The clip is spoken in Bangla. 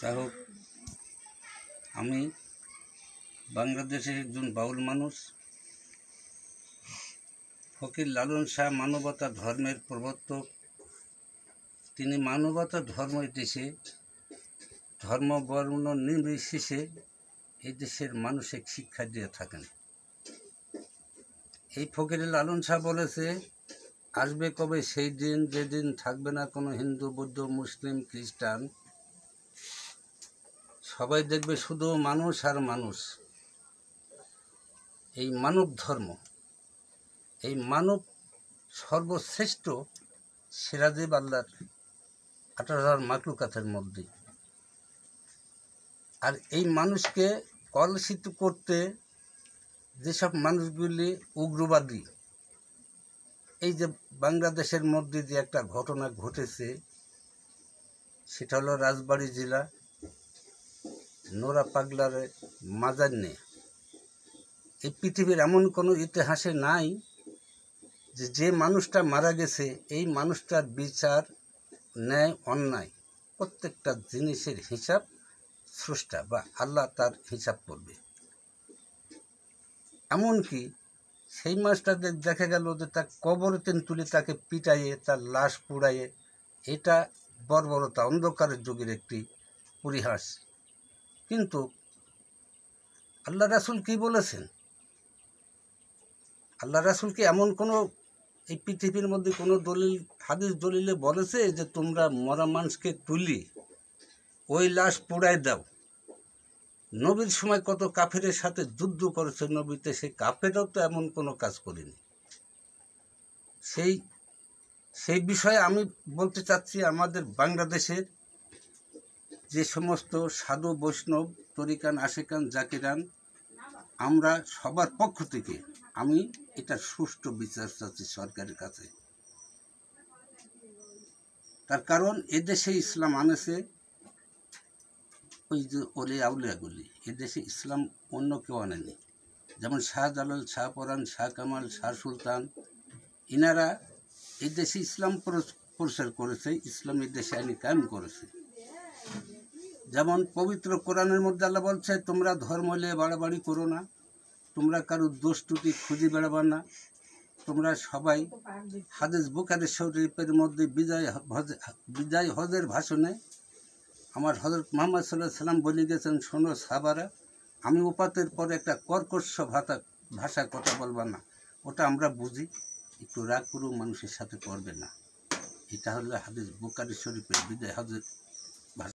যাই হোক, আমি বাংলাদেশের একজন বাউল মানুষ। ফকির লালন শাহ মানবতা ধর্মের প্রবর্তক। তিনি মানবতা ধর্ম দেশে ধর্ম বর্ণ নির্বিশেষে এই দেশের মানুষকে শিক্ষা দিয়ে থাকেন। এই ফকির লালন শাহ বলেছে, আসবে কবে সেই দিন যেদিন থাকবে না কোনো হিন্দু, বৌদ্ধ, মুসলিম, খ্রিস্টান, সবাই দেখবে শুধু মানুষ আর মানুষ। এই মানব ধর্ম, এই মানব সর্বশ্রেষ্ঠ সিরাজিব আল্লাহর 18,000 মাকলুকাতের মধ্যে। আর এই মানুষকে কলুষিত করতে যেসব মানুষগুলি উগ্রবাদী, এই যে বাংলাদেশের মধ্যে যে একটা ঘটনা ঘটেছে, সেটা হলো রাজবাড়ী জেলা নোরা পাগলার মাজার নিয়ে। এই পৃথিবীর এমন কোনো ইতিহাসে নাই যে মানুষটা মারা গেছে এই মানুষটার বিচার, ন্যায়, অন্যায় প্রত্যেকটা জিনিসের হিসাব স্রষ্টা বা আল্লাহ তার হিসাব করবে। এমনকি সেই মাছটাদের দেখা গেল যে তার কবরতেন তুলে তাকে পিটাইয়ে তার লাশ পুড়াইয়ে, এটা বর্বরতা, অন্ধকারের যুগের একটি পরিহাস। কিন্তু আল্লাহ রাসূল কি বলেছেন? আল্লাহ রাসূল কি এমন কোনো এই পৃথিবীর মধ্যে কোনো দলিল, হাদিস দলিলে বলেছে যে তোমরা মরা মানুষকে তুলি ওই লাশ পুড়াই দাও? নবীর সময় কত কাফেরের সাথে যুদ্ধ করেছে নবীতে, সেই কাফেরও তো এমন কোনো কাজ করেনি। সেই বিষয়ে আমি বলতে চাচ্ছি, আমাদের বাংলাদেশের যে সমস্ত সাধু, বৈষ্ণব, তরিকান, আশেকান, জাকিরান, আমরা সবার পক্ষ থেকে আমি এটা সুষ্ঠু বিচার চাচ্ছি সরকারের কাছে। তার কারণ এদেশে ইসলাম আনেছে ওই যে ওলি আউলিয়াগুলি, এদেশে ইসলাম অন্য কেউ আনেনি। যেমন শাহজালাল, শাহপরাণ, শাহ কামাল, শাহ সুলতান, ইনারা এই দেশে ইসলাম প্রচার করেছে, ইসলাম এই দেশে আইনি কায়েম করেছে। যেমন পবিত্র কোরআনের মধ্যে আল্লাহ বলছে, তোমরা ধর্ম নিয়ে বাড়াবাড়ি করো না, তোমরা কারো দোষ ত্রুটি খুঁজে বেড়াবা না, তোমরা সবাই হাদিস বুখারী শরীফের মধ্যে বিদায় হজের ভাষণে আমার হযরত মুহাম্মদ সাল্লাল্লাহু আলাইহি সাল্লাম বলে গেছেন, শোনো সাহাবারা, আমি উপাতের পরে একটা কর্কশ ভাষায় কথা বলবা না, ওটা আমরা বুঝি, একটু রাগ করেও মানুষের সাথে করবে না। এটা হলো হাদিস বুখারী শরীফের বিদায় হজের